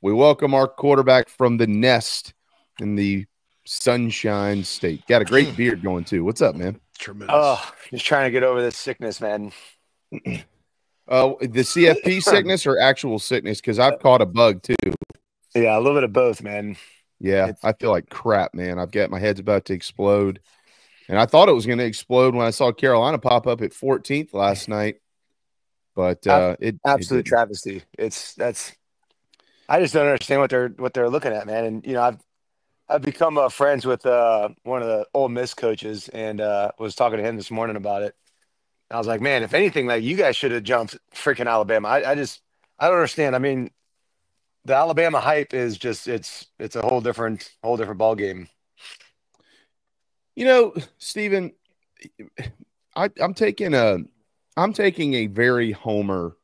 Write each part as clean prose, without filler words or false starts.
We welcome our quarterback from the nest in the Sunshine State. Got a great beard going too. What's up, man? Tremendous. Oh, just trying to get over this sickness, man. The CFP sickness or actual sickness? Because I've caught a bug too. Yeah, a little bit of both, man. Yeah, I feel like crap, man. I've got my head's about to explode. And I thought it was going to explode when I saw Carolina pop up at 14th last night. But absolute travesty. I just don't understand what they're looking at, man. And I've become friends with one of the Ole Miss coaches, and was talking to him this morning about it. I was like, man, if anything, like you guys should have jumped freaking Alabama. I don't understand. I mean, the Alabama hype is just it's a whole different ball game. Stephen, I'm taking a very homerish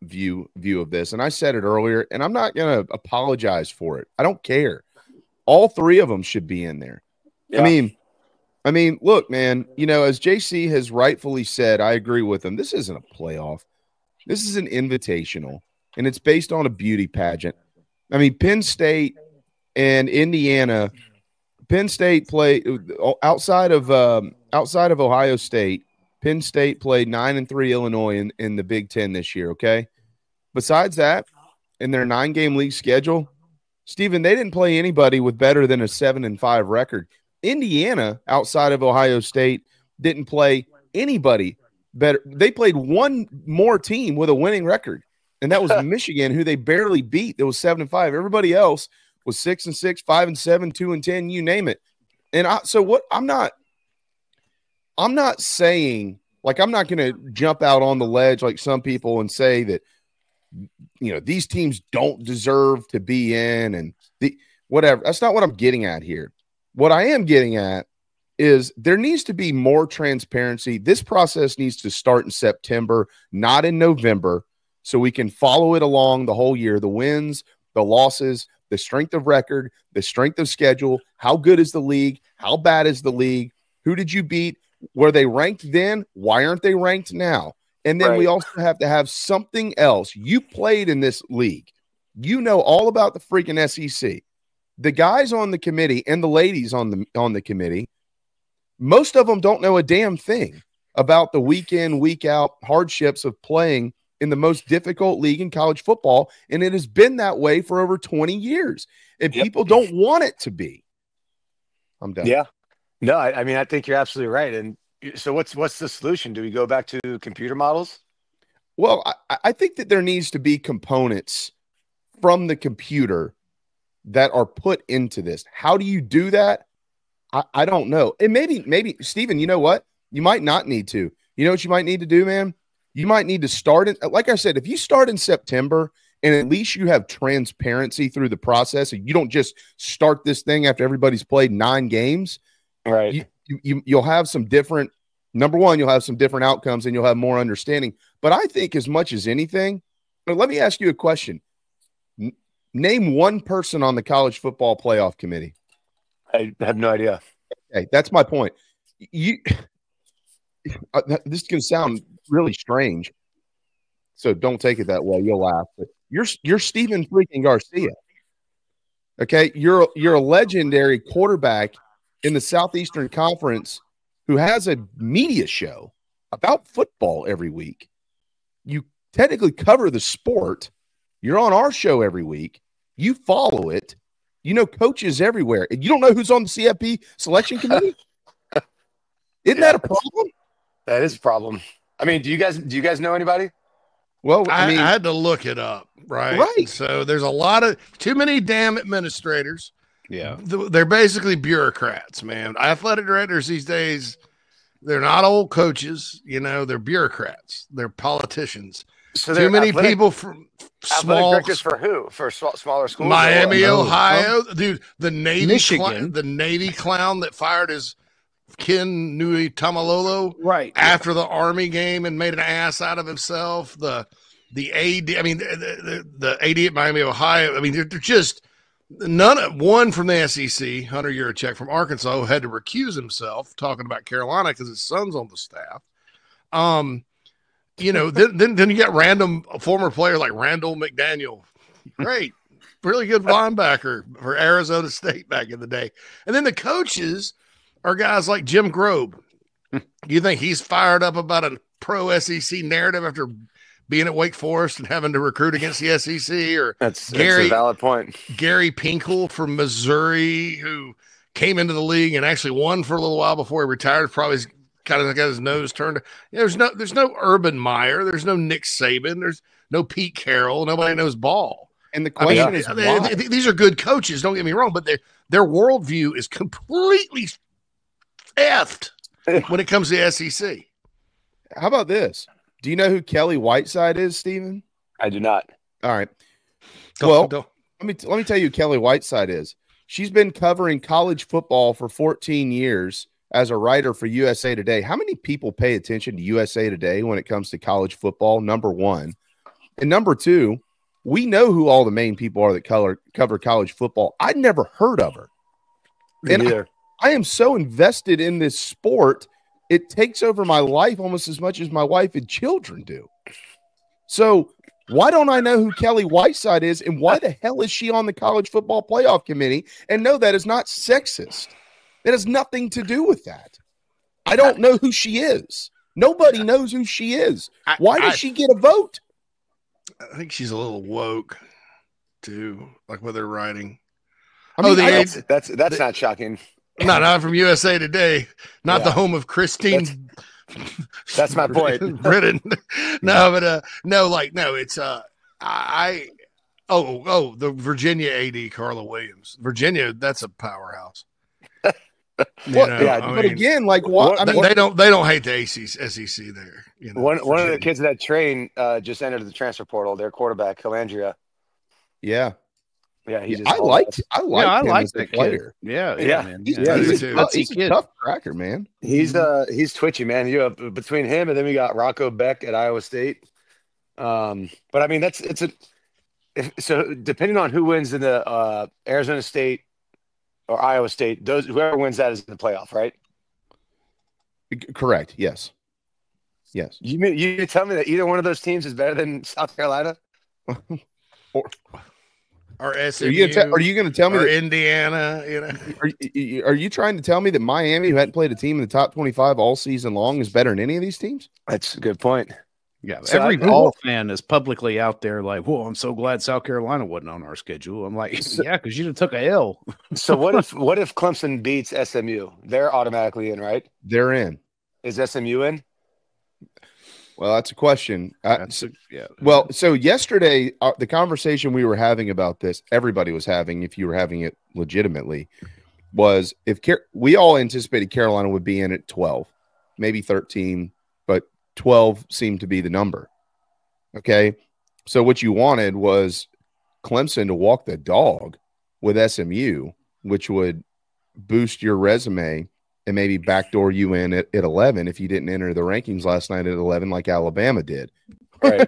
view of this, and I said it earlier, and I'm not going to apologize for it. I don't care. All three of them should be in there. Yeah. I mean, look, man. As JC has rightfully said, I agree with him. This isn't a playoff. This is an invitational, and it's based on a beauty pageant. I mean, Penn State and Indiana. Penn State played outside of Ohio State. Penn State played 9-3 Illinois in the Big Ten this year, okay? Besides that, in their 9-game league schedule, Stephen, they didn't play anybody with better than a 7-5 record. Indiana, outside of Ohio State, didn't play anybody better. They played one more team with a winning record, and that was Michigan, who they barely beat. It was 7-5. Everybody else was 6-6, 5-7, 2-10, you name it. And I'm not saying, like, I'm not going to jump out on the ledge like some people and say that, these teams don't deserve to be in and whatever. That's not what I'm getting at here. What I am getting at is there needs to be more transparency. This process needs to start in September, not in November, so we can follow it along the whole year, the wins, the losses, the strength of record, the strength of schedule, how good is the league, how bad is the league, who did you beat, were they ranked then, why aren't they ranked now? And then we also have to have something else. You played in this league. You know all about the freaking SEC. The guys on the committee and the ladies on the committee, most of them don't know a damn thing about the week in, week out hardships of playing in the most difficult league in college football, and it has been that way for over 20 years. And people don't want it to be. I'm done. Yeah. No, I mean, I think you're absolutely right. And so what's the solution? Do we go back to computer models? Well, I think that there needs to be components from the computer that are put into this. How do you do that? I don't know. And maybe, Stephen, you know what? You might not need to. You know what you might need to do, man? You might need to start in, like I said, if you start in September and at least you have transparency through the process and you don't just start this thing after everybody's played 9 games, right? You'll have some different, number one, you'll have some different outcomes and you'll have more understanding. But I think as much as anything, let me ask you a question. Name one person on the college football playoff committee. I have no idea. Okay, that's my point. This is going to sound really strange, so don't take it that way. You'll laugh. But you're Stephen freaking Garcia. Okay, you're a legendary quarterback in the Southeastern Conference who has a media show about football every week. You technically cover the sport. You're on our show every week. You follow it. You know coaches everywhere. And you don't know who's on the CFP selection committee? Isn't that a problem? That is a problem. I mean, do you guys know anybody? Well, I had to look it up, right? Right. So there's a lot of too many damn administrators. Yeah. They're basically bureaucrats, man. Athletic directors these days, they're not old coaches, they're bureaucrats. They're politicians. So too many people from small directors for who? For smaller schools? Miami, Ohio. Dude, the Navy clown that fired his Ken Nui Tamalolo after the Army game and made an ass out of himself. The AD, I mean, the AD at Miami, Ohio. I mean, they're just one from the SEC, Hunter Yurachek from Arkansas, who had to recuse himself talking about Carolina because his son's on the staff. you know, then you get random former player like Randall McDaniel. Great. Really good linebacker for Arizona State back in the day. And then the coaches are guys like Jim Grobe. You think he's fired up about a pro SEC narrative after being at Wake Forest and having to recruit against the SEC? Or that's a valid point. Gary Pinkel from Missouri, who came into the league and actually won for a little while before he retired. Probably kind of got his nose turned. There's no Urban Meyer. There's no Nick Saban. There's no Pete Carroll. Nobody knows ball. And the question is, these are good coaches. Don't get me wrong, but their worldview is completely effed when it comes to the SEC. How about this? Do you know who Kelly Whiteside is, Steven? I do not. All right. Let me tell you who Kelly Whiteside is. She's been covering college football for 14 years as a writer for USA Today. How many people pay attention to USA Today when it comes to college football? Number one. And number two, we know who all the main people are that cover college football. I'd never heard of her. And I am so invested in this sport, it takes over my life almost as much as my wife and children do. So why don't I know who Kelly Whiteside is, and why the hell is she on the college football playoff committee? And no, that is not sexist. That has nothing to do with that. I don't know who she is. Nobody knows who she is. Why does she get a vote? I think she's a little woke too, like what they're writing. I mean, that's not shocking. Not from USA Today, not the home of Christine. That's my point. Britain. It's the Virginia AD Carla Williams. Virginia, that's a powerhouse. Again, like what? I mean, they don't hate the SEC there. You know, one of the kids that train just entered the transfer portal. Their quarterback, Calandria. Yeah. Yeah, I liked that player. Yeah, man. He's a tough cracker, man. He's twitchy, man. You have between him and then we got Rocco Beck at Iowa State. But I mean so depending on who wins in the Arizona State or Iowa State, whoever wins that is in the playoff, right? Correct. Yes. You tell me that either one of those teams is better than South Carolina? Or SMU, are you going to tell me that Indiana? You know, are you trying to tell me that Miami, who hadn't played a team in the top 25 all season long, is better than any of these teams? That's a good point. Yeah, so every ball fan is publicly out there like, "Whoa, I'm so glad South Carolina wasn't on our schedule." I'm like, "Yeah, because you took a L." So what if Clemson beats SMU? They're automatically in, right? They're in. Is SMU in? Well, that's a question. So yesterday, the conversation we were having about this, everybody was having, if you were having it legitimately, was we all anticipated Carolina would be in at 12, maybe 13, but 12 seemed to be the number. Okay. So what you wanted was Clemson to walk the dog with SMU, which would boost your resume and maybe backdoor you in at 11 if you didn't enter the rankings last night at 11 like Alabama did. Right.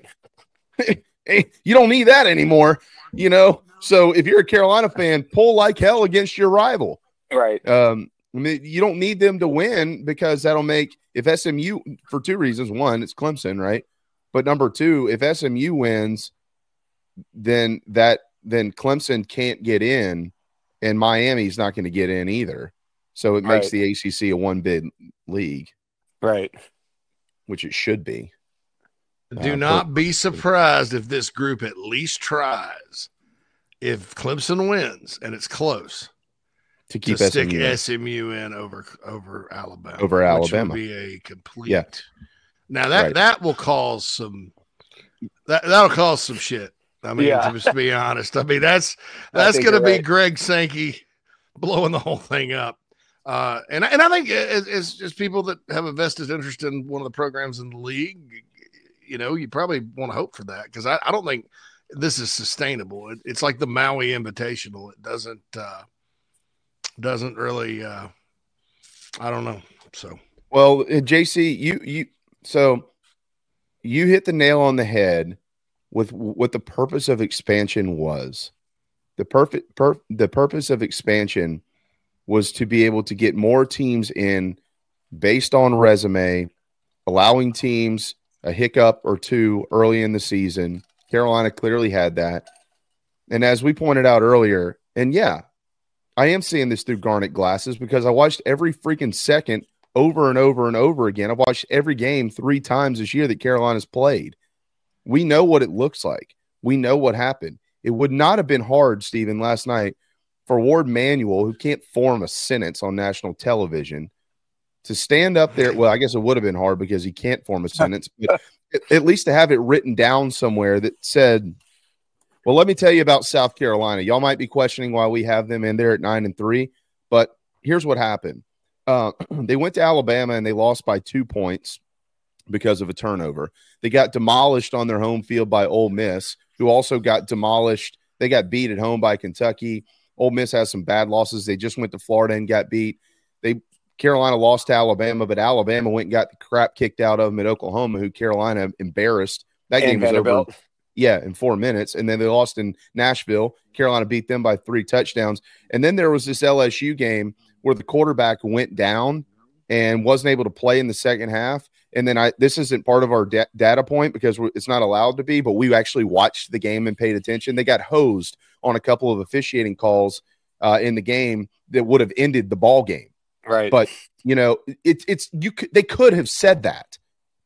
You don't need that anymore, you know? So if you're a Carolina fan, pull like hell against your rival. Right. You don't need them to win because that'll make – if SMU – for two reasons. One, it's Clemson, right? But number two, if SMU wins, then Clemson can't get in and Miami's not going to get in either. So it makes the ACC a one-bid league. Right. Which it should be. Do not be surprised if this group at least tries, if Clemson wins and it's close, to keep stick SMU in over Alabama. Over Alabama. Which would be a complete. Yeah. Now that will cause some. That'll cause some shit. I mean, to just be honest. I mean, that's going to be Greg Sankey blowing the whole thing up. And I think as just people that have a vested interest in one of the programs in the league, you know, you probably want to hope for that because I don't think this is sustainable. It's like the Maui Invitational. It doesn't really. I don't know. So well, JC, you hit the nail on the head with what the purpose of expansion was. The purpose of expansion was to be able to get more teams in based on resume, allowing teams a hiccup or two early in the season. Carolina clearly had that. And as we pointed out earlier, and yeah, I am seeing this through garnet glasses because I watched every freaking second over and over and over again. I've watched every game 3 times this year that Carolina's played. We know what it looks like. We know what happened. It would not have been hard, Stephen, last night for Ward Manuel, who can't form a sentence on national television, to stand up there. Well, I guess it would have been hard because he can't form a sentence, but at least to have it written down somewhere that said, well, let me tell you about South Carolina. Y'all might be questioning why we have them in there at 9-3, but here's what happened. They went to Alabama and they lost by 2 points because of a turnover. They got demolished on their home field by Ole Miss, who also got demolished. They got beat at home by Kentucky. Ole Miss has some bad losses. They just went to Florida and got beat. Carolina lost to Alabama, but Alabama went and got the crap kicked out of them at Oklahoma, who Carolina embarrassed. That game was over. Yeah, in 4 minutes. And then they lost in Nashville. Carolina beat them by 3 touchdowns. And then there was this LSU game where the quarterback went down and wasn't able to play in the second half. And then this isn't part of our data point because it's not allowed to be, but we actually watched the game and paid attention. They got hosed on a couple of officiating calls in the game that would have ended the ball game. Right. But, they could have said that,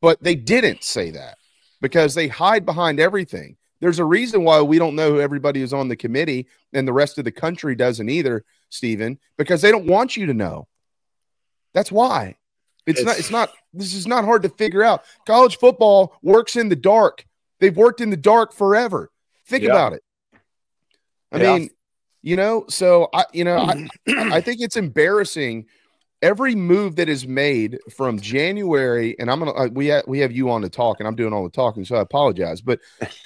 but they didn't say that because they hide behind everything. There's a reason why we don't know who everybody is on the committee and the rest of the country doesn't either, Stephen, because they don't want you to know. That's why. This is not hard to figure out. College football works in the dark. They've worked in the dark forever. Think about it. I mean, so I think it's embarrassing. Every move that is made from January, and we have you on to talk, and I'm doing all the talking, so I apologize. But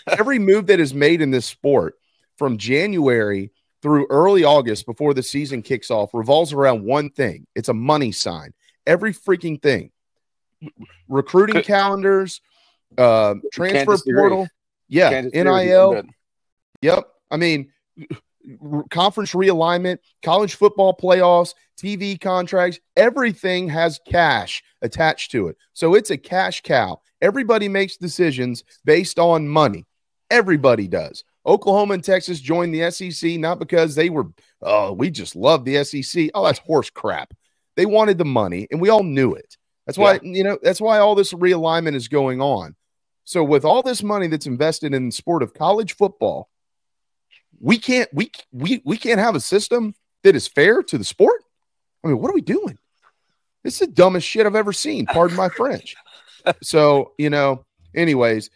every move that is made in this sport from January through early August before the season kicks off revolves around one thing. It's a money sign. Every freaking thing. Recruiting calendars, transfer portal, NIL. Yep. I mean, conference realignment, college football playoffs, TV contracts, everything has cash attached to it. So it's a cash cow. Everybody makes decisions based on money. Everybody does. Oklahoma and Texas joined the SEC not because they were, we just love the SEC. Oh, that's horse crap. They wanted the money, and we all knew it. That's why, that's why all this realignment is going on. So with all this money that's invested in the sport of college football, we can't have a system that is fair to the sport. I mean, what are we doing? This is the dumbest shit I've ever seen. Pardon my French. So, anyways.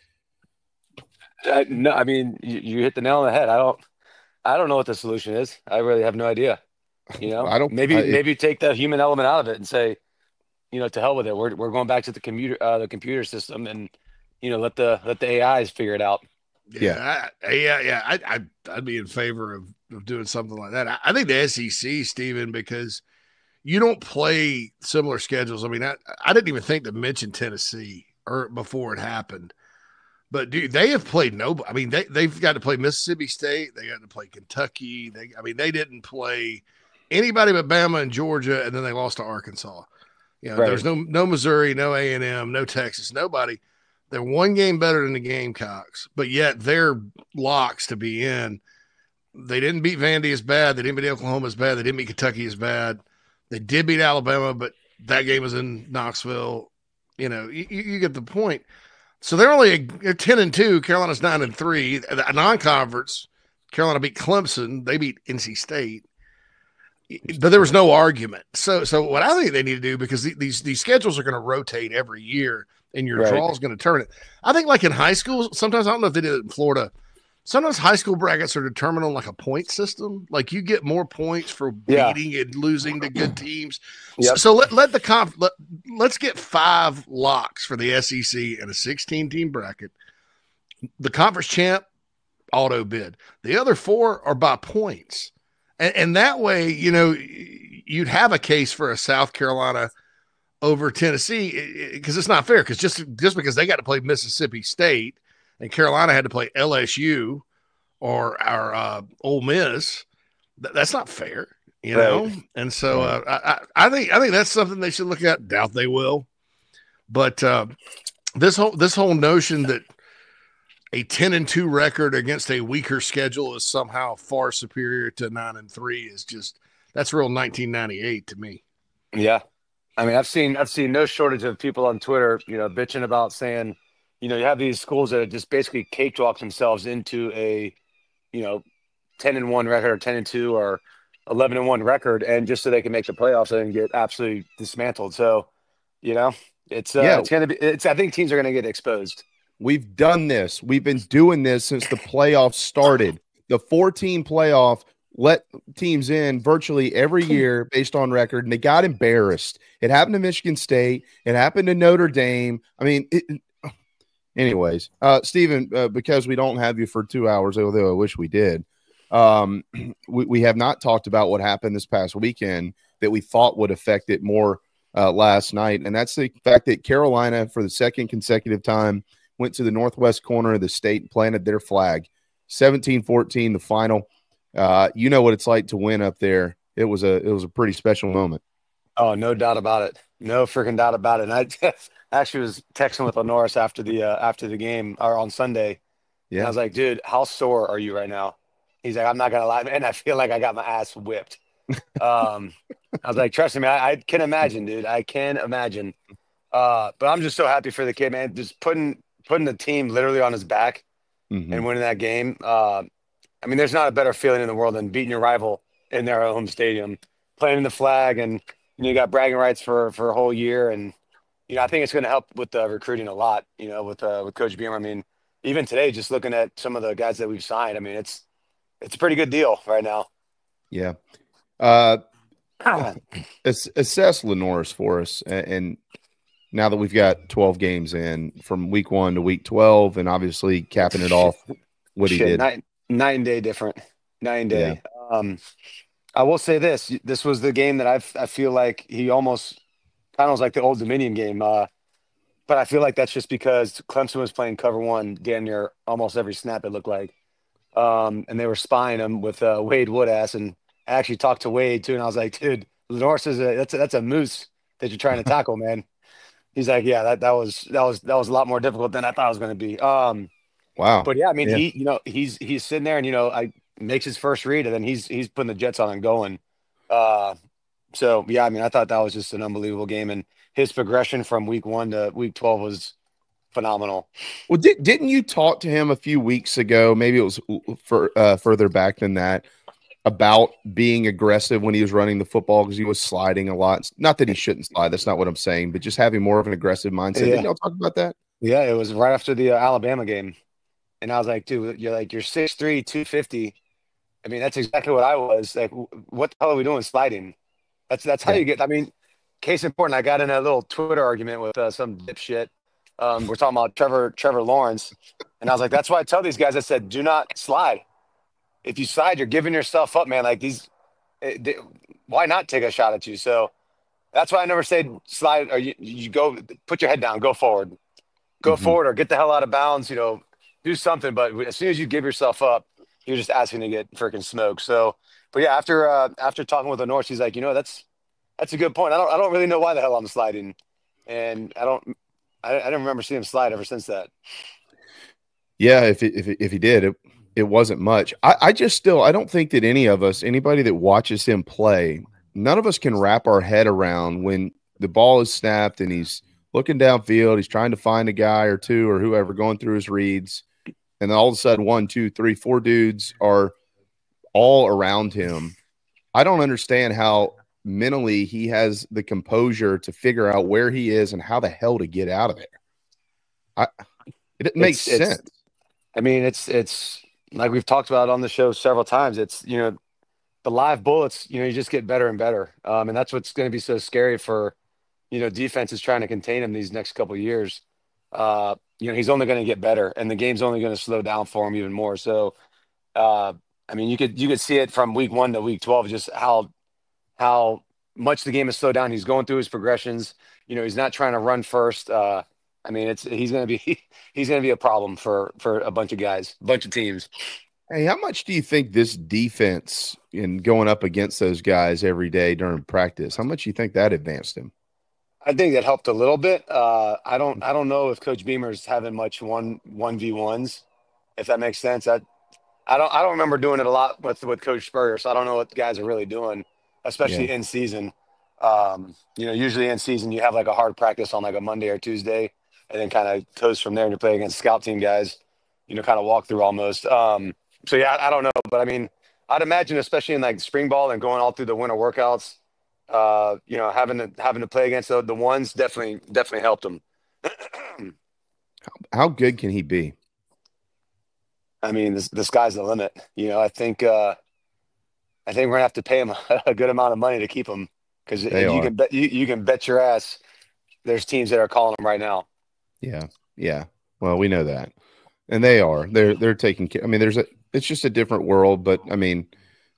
No, I mean, you hit the nail on the head. I don't know what the solution is. I really have no idea. Maybe take the human element out of it and say, to hell with it. We're going back to the computer system and, let the AIs figure it out. I'd be in favor of doing something like that. I think the SEC, Stephen, because you don't play similar schedules. I mean, I didn't even think to mention Tennessee before it happened. But dude, they have played nobody. I mean, they've got to play Mississippi State. They got to play Kentucky. They didn't play anybody but Bama and Georgia, and then they lost to Arkansas. There's no Missouri, no A&M, no Texas, nobody. They're one game better than the Gamecocks, but yet they're locks to be in. They didn't beat Vandy as bad. They didn't beat Oklahoma as bad. They didn't beat Kentucky as bad. They did beat Alabama, but that game was in Knoxville. You get the point. So they're 10-2. Carolina's 9-3. A non-conference, Carolina beat Clemson. They beat NC State. But there was no argument. So what I think they need to do, because these schedules are going to rotate every year, and your draw is going to turn it. I think like in high school, sometimes, I don't know if they did it in Florida, sometimes high school brackets are determined on like a point system. Like you get more points for beating and losing to good teams. Yep. So let's get 5 locks for the SEC and a 16-team bracket. The conference champ, auto bid. The other 4 are by points. And that way, you'd have a case for a South Carolina over Tennessee, because it's not fair. Because just because they got to play Mississippi State and Carolina had to play LSU or Ole Miss, that's not fair, know. And so I think that's something they should look at. Doubt they will, but this whole notion that a 10-2 record against a weaker schedule is somehow far superior to 9-3 is just, that's real 1998 to me. Yeah. I mean, I've seen no shortage of people on Twitter, bitching about saying, you have these schools that have just basically cakewalked themselves into a, 10-1 record or 10-2 or 11-1 record, and just so they can make the playoffs and get absolutely dismantled. So, it's going to be. I think teams are going to get exposed. We've done this. We've been doing this since the playoffs started. The 14 playoff let teams in virtually every year based on record, and they got embarrassed. It happened to Michigan State. It happened to Notre Dame. I mean, anyways, Stephen, because we don't have you for 2 hours, although I wish we did, we have not talked about what happened this past weekend that we thought would affect it more last night, and that's the fact that Carolina, for the second consecutive time, went to the northwest corner of the state and planted their flag. 17-14, the final. You know what it's like to win up there. It was a pretty special moment. Oh, no doubt about it. No freaking doubt about it. And I actually was texting with laNorris after the game, or on Sunday. Yeah. And I was like, dude, how sore are you right now? He's like, I'm not gonna lie, man. I feel like I got my ass whipped. I was like, trust me, I can imagine, dude. I can imagine. But I'm just so happy for the kid, man. Just putting the team literally on his back and winning that game. I mean, there's not a better feeling in the world than beating your rival in their home stadium, planting the flag, and you got bragging rights for a whole year. And I think it's going to help with the recruiting a lot. With Coach Beamer. I mean, even today, just looking at some of the guys that we've signed, I mean, it's a pretty good deal right now. Yeah. Assess laNorris for us, and now that we've got 12 games in from week 1 to week 12, and obviously capping it off, what he did. Night and day different. Night and day. Yeah. I will say this. This was the game that I feel like he almost kind of was like the Old Dominion game. But I feel like that's just because Clemson was playing cover one damn near almost every snap, it looked like. And they were spying him with Wade Woodaz. And I actually talked to Wade too, and I was like, dude, laNorris is that's a moose that you're trying to tackle, man. He's like, yeah, that was a lot more difficult than I thought it was going to be. Wow. But yeah, I mean, he's sitting there, and I makes his first read, and then he's putting the Jets on and going. So yeah, I mean, I thought that was just an unbelievable game, and his progression from week 1 to week 12 was phenomenal. Well, didn't you talk to him a few weeks ago? Maybe it was further back than that, about being aggressive when he was running the football because he was sliding a lot. Not that he shouldn't slide. That's not what I'm saying, but just having more of an aggressive mindset. Yeah. Didn't y'all talk about that? Yeah, it was right after the Alabama game. And I was like, dude, you're 6'3", 250. I mean, that's exactly what I was. Like, what the hell are we doing sliding? That's how you get. I mean, case in point, I got in a little Twitter argument with some dipshit. We're talking about Trevor Lawrence. And I was like, that's why I tell these guys, I said, do not slide. If you slide, you're giving yourself up, man. Like why not take a shot at you? So that's why I never say slide, or you go, put your head down, go forward. Go forward, or get the hell out of bounds, do something. But as soon as you give yourself up, you're just asking to get freaking smoked. So, but yeah, after talking with laNorris, he's like, that's a good point. I don't really know why the hell I'm sliding, and I don't remember seeing him slide ever since that. Yeah, if he did, it wasn't much. I don't think that anybody that watches him play, none of us can wrap our head around when the ball is snapped and he's looking downfield, he's trying to find a guy or two or whoever going through his reads, and then all of a sudden 1, 2, 3, 4 dudes are all around him. I don't understand how mentally he has the composure to figure out where he is and how the hell to get out of there. It makes sense. I mean, it's like we've talked about on the show several times. It's, the live bullets, you just get better and better. And that's what's going to be so scary for, defense is trying to contain him these next couple of years. He's only going to get better, and the game's only going to slow down for him even more. So, I mean, you could see it from week 1 to week 12, just how much the game has slowed down. He's going through his progressions. He's not trying to run first. I mean, he's going to be a problem for a bunch of guys, a bunch of teams. Hey, how much do you think this defense in going up against those guys every day during practice, how much do you think that advanced him? I think that helped a little bit. I don't know if Coach Beamer's having much 1v1s, if that makes sense. I don't remember doing it a lot with Coach Spurrier, so I don't know what the guys are really doing, especially in season. Usually in season you have like a hard practice on like a Monday or Tuesday, and then kind of toast from there and you play against scout team guys, kind of walk through almost. So yeah, I don't know, but I mean, I'd imagine especially in like spring ball and going all through the winter workouts, having to play against the ones definitely helped him. How good can he be? I mean, the sky's the limit. I think we're gonna have to pay him a good amount of money to keep him, because you can bet your ass there's teams that are calling him right now. Yeah. Well, we know that, and they're taking care. I mean, it's just a different world, but I mean,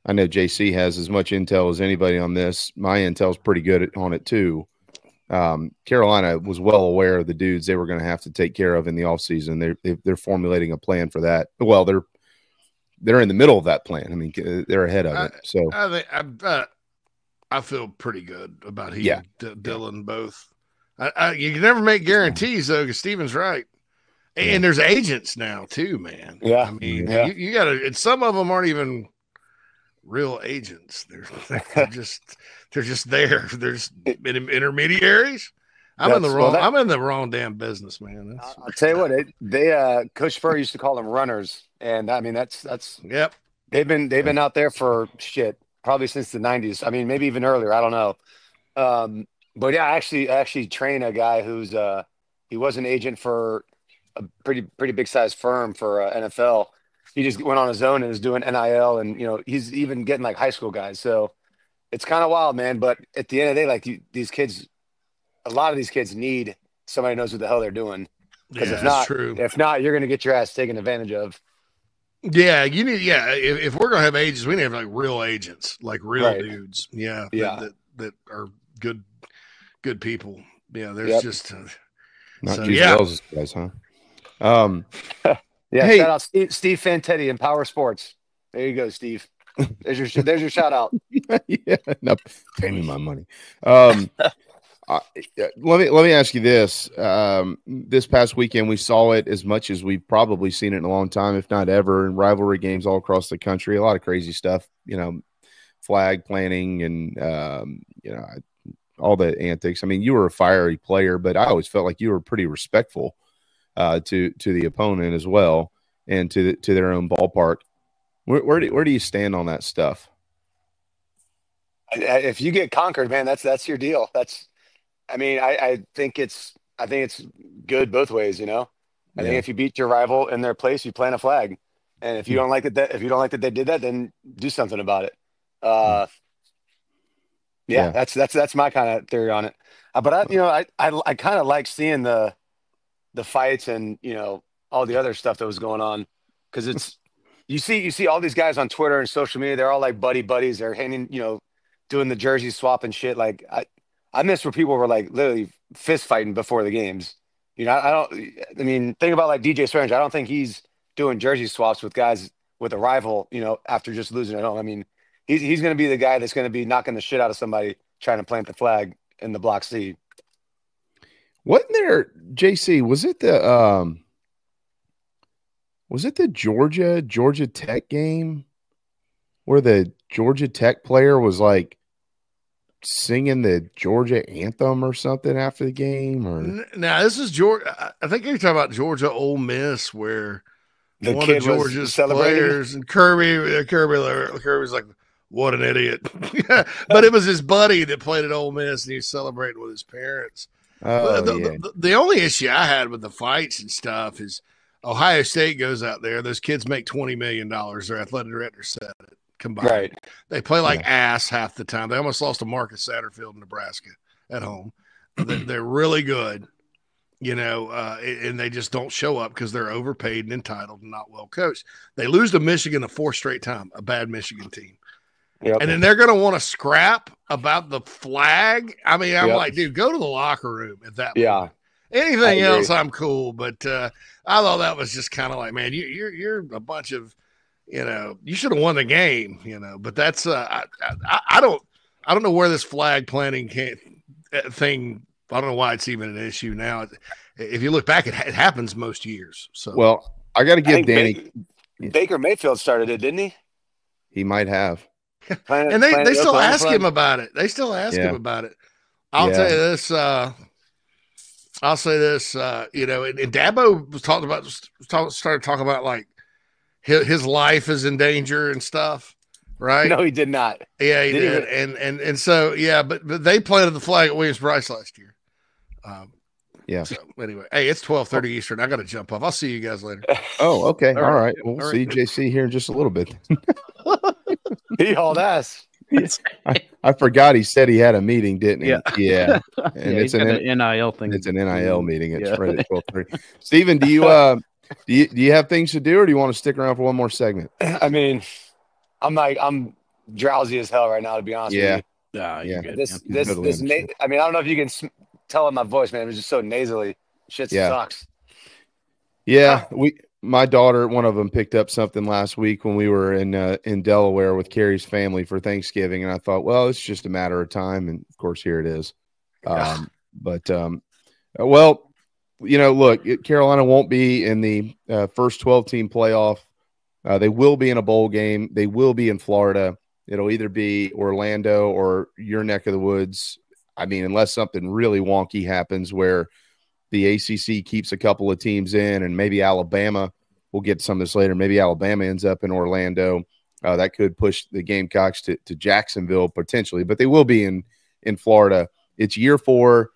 I know JC has as much intel as anybody on this. My intel's pretty good on it too. Carolina was well aware of the dudes they were going to have to take care of in the offseason. They're formulating a plan for that. Well, they're in the middle of that plan. I mean, they're ahead of it. So I feel pretty good about Dylan both. You can never make guarantees though, because Steven's right. And there's agents now too, man. Yeah. I mean, you got to, and some of them aren't even real agents. They're just there. There's intermediaries. I'm in the wrong damn business, man. I'll tell you what, they Coach Spur used to call them runners, and I mean that's yep. They've been out there for probably since the 90s. I mean, maybe even earlier. I don't know. But yeah, I actually train a guy who's he was an agent for a pretty big size firm for NFL. He just went on his own and is doing NIL, and he's even getting like high school guys. So it's kind of wild, man. But at the end of the day, like these kids, a lot of these kids need somebody who knows what the hell they're doing. Because if not, you're going to get your ass taken advantage of. Yeah, you need. Yeah, if we're going to have agents, we need to have like real agents, like real dudes. Yeah, that are good people. Yeah, there's just not Wells guys, huh? Yeah, hey, shout out Steve Fantetti in Power Sports. There you go, Steve. There's your shout out. Yeah, no, pay me my money. Let me ask you this. This past weekend, we saw it as much as we've probably seen it in a long time, if not ever, in rivalry games all across the country. A lot of crazy stuff, flag planting and, all the antics. I mean, you were a fiery player, but I always felt like you were pretty respectful to the opponent as well, and to their own ballpark. Where do you stand on that stuff? If you get conquered, man, that's your deal. I think it's good both ways. I think if you beat your rival in their place, you plant a flag, and if you don't like it that they did that, then do something about it. That's my kind of theory on it. But I kind of like seeing the fights and all the other stuff that was going on, because it's you see all these guys on Twitter and social media. They're all like buddies. They're hanging, doing the jersey swap and shit. Like I miss where people were like literally fist fighting before the games. Think about like DJ Strange. I don't think he's doing jersey swaps with guys with a rival, after just losing at home. I mean, he's going to be the guy that's going to be knocking the shit out of somebody trying to plant the flag in the block C. Wasn't there, JC, was it the Georgia Tech game where the Georgia Tech player was like singing the Georgia anthem or something after the game? Or now this is Georgia. I think you're talking about Georgia Ole Miss, where one of Georgia's players and Kirby's like, what an idiot. But it was his buddy that played at Ole Miss, and he was celebrating with his parents. The only issue I had with the fights and stuff is Ohio State goes out there. Those kids make $20 million. Their athletic director said it combined. Right. They play like ass half the time. They almost lost to Marcus Satterfield in Nebraska at home. They're really good, and they just don't show up because they're overpaid and entitled and not well coached. They lose to Michigan the fourth straight time, a bad Michigan team. Yep. And then they're going to want to scrap about the flag. I mean, I'm like, dude, go to the locker room at that point. Anything else, I'm cool. But I thought that was just kind of like, man, you're a bunch of, you should have won the game, But that's I don't know where this flag planting thing I don't know why it's even an issue now. If you look back, it happens most years. So, well, I got to give Danny. Baker Mayfield started it, didn't he? He might have. And they still ask him about it. They still ask him about it. I'll tell you this. I'll say this. And Dabo was started talking about like his life is in danger and stuff. Right? No, he did not. Yeah, he did. And so but they planted the flag at Williams-Brice last year. So anyway, hey, it's 12:30 Eastern. I got to jump off. I'll see you guys later. Oh, okay. All right. We'll see JC here in just a little bit. He hauled ass. I forgot he said he had a meeting, didn't he? Yeah. And it's an NIL thing. It's an NIL meeting. It's right at 12:30. Steven, do you have things to do, or do you want to stick around for one more segment? I mean, I'm drowsy as hell right now, to be honest with you. You're good. I mean, I don't know if you can tell in my voice, man. It was just so nasally. Shit sucks. Yeah, my daughter, one of them, picked up something last week when we were in Delaware with Carrie's family for Thanksgiving, and I thought, well, it's just a matter of time, and of course, here it is. Look, Carolina won't be in the first 12-team playoff. They will be in a bowl game. They will be in Florida. It'll either be Orlando or your neck of the woods. I mean, unless something really wonky happens where the ACC keeps a couple of teams in, and maybe Alabama, we'll get to some of this later, maybe Alabama ends up in Orlando. That could push the Gamecocks to Jacksonville potentially, but they will be in Florida. It's year 4.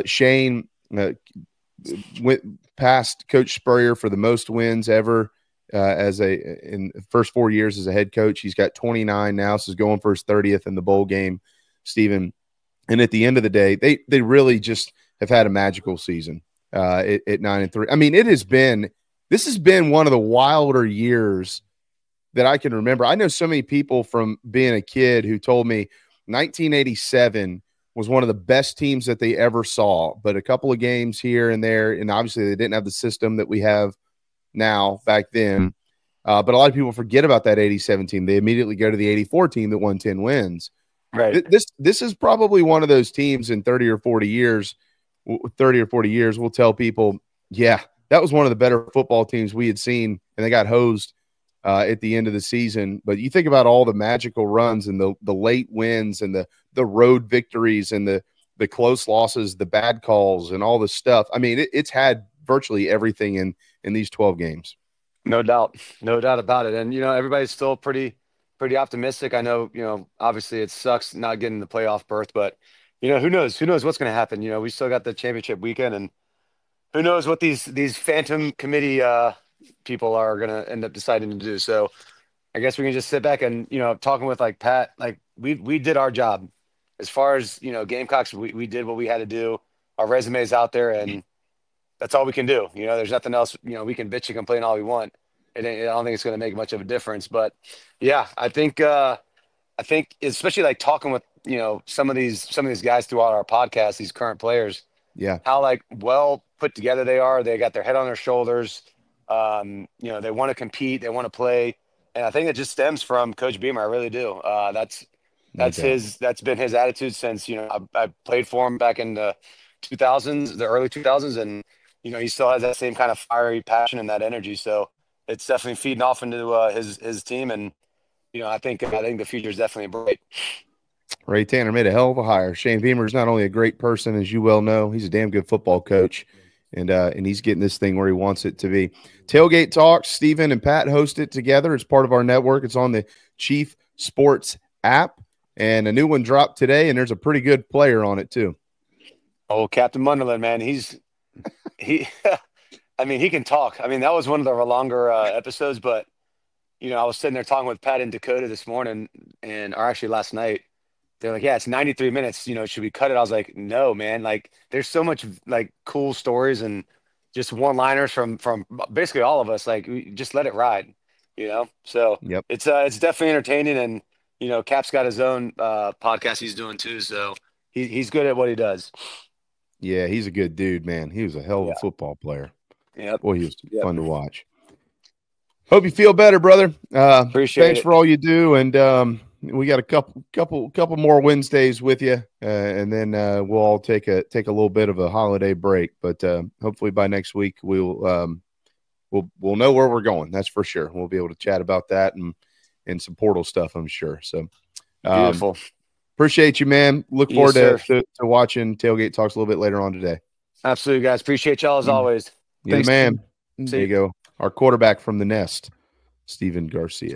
Shane went past Coach Spurrier for the most wins ever in the first 4 years as a head coach. He's got 29 now, so he's going for his 30th in the bowl game, Stephen. And at the end of the day, they really just have had a magical season at 9-3. I mean, this has been one of the wilder years that I can remember. I know so many people from being a kid who told me 1987 was one of the best teams that they ever saw, but a couple of games here and there, and obviously they didn't have the system that we have now back then. But a lot of people forget about that 87 team. They immediately go to the 84 team that won 10 wins. Right. This is probably one of those teams in 30 or 40 years, we'll tell people, yeah, that was one of the better football teams we had seen, and they got hosed at the end of the season. But you think about all the magical runs and the late wins and the road victories and the close losses, the bad calls and all this stuff. I mean, it's had virtually everything in these 12 games. No doubt about it. And, everybody's still pretty optimistic. I know, obviously it sucks not getting the playoff berth, but who knows what's going to happen. We still got the championship weekend, and who knows what these phantom committee people are going to end up deciding to do. So I guess we can just sit back and, talking with like Pat, like we did our job as far as, Gamecocks. We did what we had to do. Our resume's out there, and that's all we can do. There's nothing else, we can bitch and complain all we want. I don't think it's going to make much of a difference, but yeah, I think especially like talking with, some of these guys throughout our podcast, these current players, how like well put together they are. They got their head on their shoulders. They want to compete, they want to play. And I think it just stems from Coach Beamer. I really do. That's been his attitude since, I played for him back in the 2000s, the early 2000s. And, he still has that same kind of fiery passion and that energy. So it's definitely feeding off into his team. And, I think the future is definitely bright. Ray Tanner made a hell of a hire. Shane Beamer is not only a great person, as you well know, he's a damn good football coach, and he's getting this thing where he wants it to be. Tailgate Talks, Stephen and Pat host it together. It's part of our network. It's on the Chief Sports app, and a new one dropped today, and there's a pretty good player on it too. Oh, Captain Munderland, man, I mean, he can talk. I mean, that was one of the longer episodes, but I was sitting there talking with Pat and Dakota this morning, or actually last night. They're like, yeah, it's 93 minutes. Should we cut it? I was like, no, man. Like, there's so much like cool stories and just one-liners from basically all of us. Like, we just let it ride, So it's definitely entertaining, and Cap's got his own podcast he's doing too. So he's good at what he does. Yeah, he's a good dude, man. He was a hell of a football player. Yeah, boy, he was fun to watch. Hope you feel better, brother. Appreciate it. Thanks for all you do, and we got a couple more Wednesdays with you, and then we'll all take a little bit of a holiday break. But hopefully by next week we'll know where we're going. That's for sure. We'll be able to chat about that and some portal stuff, I'm sure. So beautiful. Appreciate you, man. Look forward to watching Tailgate Talks a little bit later on today. Absolutely, guys. Appreciate y'all as always. You're the man. There you go. Our quarterback from the nest, Steven Garcia.